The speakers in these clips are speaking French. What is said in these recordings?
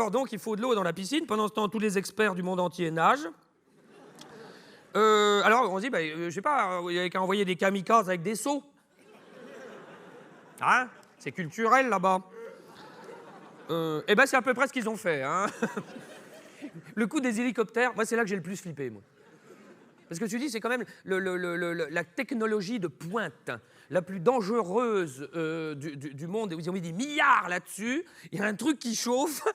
Alors, donc, il faut de l'eau dans la piscine. Pendant ce temps, tous les experts du monde entier nagent. Alors, on se dit, je sais pas, il y avait qu'à envoyer des kamikazes avec des seaux. Hein? C'est culturel, là-bas. Eh ben, c'est à peu près ce qu'ils ont fait, hein. Le coup des hélicoptères, moi, c'est là que j'ai le plus flippé, moi. Parce que tu dis, c'est quand même la technologie de pointe la plus dangereuse du monde. Ils ont mis des milliards là-dessus. Il y a un truc qui chauffe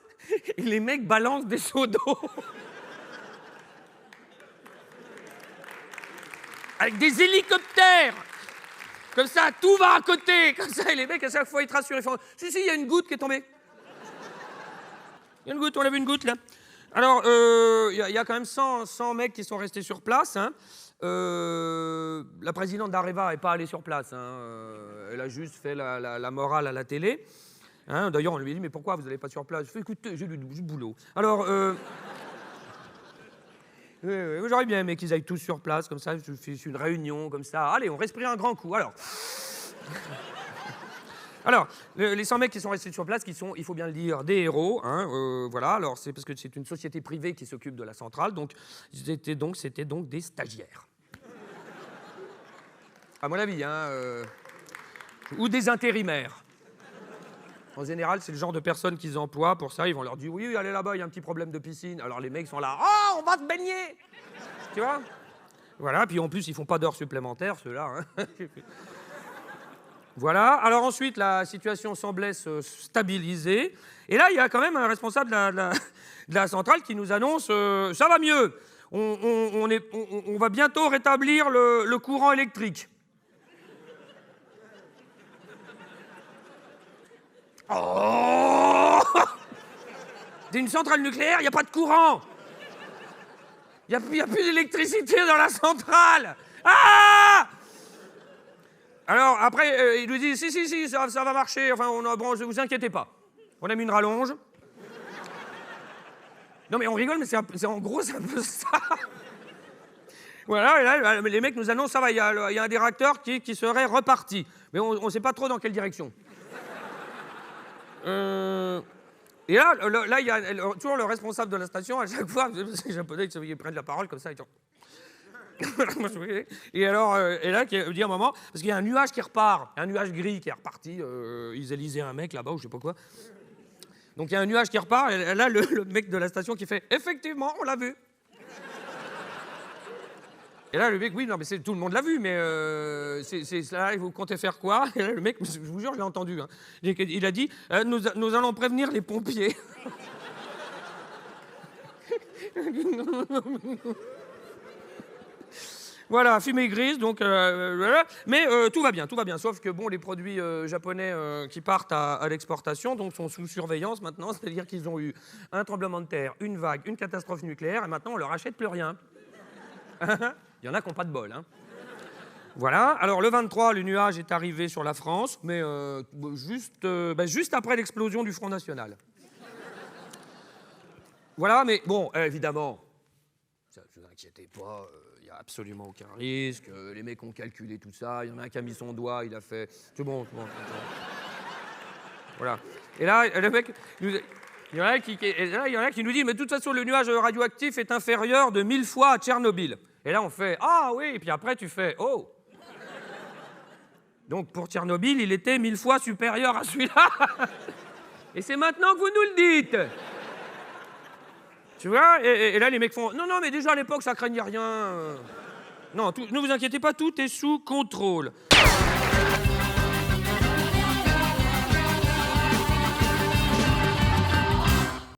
et les mecs balancent des seaux d'eau. Avec des hélicoptères. Comme ça, tout va à côté. Comme ça, et les mecs, à chaque fois, ils te rassurent. Ils font, si, il y a une goutte qui est tombée. Il y a une goutte, on a vu une goutte, là. Alors, il y a quand même 100 mecs qui sont restés sur place. Hein. La présidente d'Areva n'est pas allée sur place. Hein. Elle a juste fait la morale à la télé. Hein. D'ailleurs, on lui a dit, mais pourquoi vous n'allez pas sur place? Je fais, écoutez, j'ai du boulot. Alors, j'aurais bien aimé qu'ils aillent tous sur place, comme ça, je fais une réunion, comme ça. Allez, on respire un grand coup. Alors, les 100 mecs qui sont restés sur place, qui sont, il faut bien le dire, des héros. Hein, voilà, alors c'est parce que c'est une société privée qui s'occupe de la centrale, donc c'était donc des stagiaires. À mon avis, hein, ou des intérimaires. En général, c'est le genre de personnes qu'ils emploient pour ça. Ils vont leur dire, oui, allez là-bas, il y a un petit problème de piscine. Alors les mecs sont là, oh, on va se baigner. Tu vois? Voilà, puis en plus, ils font pas d'heures supplémentaires, ceux-là. Hein. Voilà. Alors ensuite, la situation semblait se stabiliser. Et là, il y a quand même un responsable de la centrale qui nous annonce ça va mieux. On va bientôt rétablir le courant électrique. Oh! C'est une centrale nucléaire, il n'y a pas de courant. Il n'y a plus d'électricité dans la centrale. Ah! Alors, après, il nous dit, si, ça va marcher. Enfin, bon, ne vous inquiétez pas. On a mis une rallonge. Non, mais on rigole, mais en gros, c'est un peu ça. Voilà, et là, les mecs nous annoncent, ça va, il y a un des réacteurs qui serait reparti. Mais on ne sait pas trop dans quelle direction. Et là, il y a toujours le responsable de la station, à chaque fois, ces Japonais qui prennent la parole comme ça, ils disent... Et alors, et là, il dit à un moment, parce qu'il y a un nuage qui repart, un nuage gris qui est reparti, ils élisaient un mec là-bas ou je sais pas quoi. Donc il y a un nuage qui repart, et là, le mec de la station qui fait, effectivement, on l'a vu. Et là, le mec, oui, non, mais tout le monde l'a vu, mais là, vous comptez faire quoi? Et là, le mec, je vous jure, je l'ai entendu. Hein. Il a dit, nous allons prévenir les pompiers. Voilà, fumée grise, donc mais tout va bien, sauf que bon, les produits japonais qui partent à l'exportation donc sont sous surveillance maintenant, c'est-à-dire qu'ils ont eu un tremblement de terre, une vague, une catastrophe nucléaire, et maintenant on leur achète plus rien. Il y en a qui n'ont pas de bol, hein. Voilà, alors le 23, le nuage est arrivé sur la France, mais juste après l'explosion du Front National. Voilà, mais bon, évidemment, ne vous inquiétez pas, il n'y a absolument aucun risque, les mecs ont calculé tout ça, il y en a un qui a mis son doigt, il a fait... C'est bon. Voilà. Et là, le mec... Il y en a qui nous dit, mais de toute façon, le nuage radioactif est inférieur de 1000 fois à Tchernobyl. Et là, on fait, ah oui, et puis après, tu fais, oh. Donc, pour Tchernobyl, il était 1000 fois supérieur à celui-là. Et c'est maintenant que vous nous le dites. Tu vois, et là, les mecs font, non, mais déjà, à l'époque, ça craignait rien. Non, ne vous inquiétez pas, tout est sous contrôle.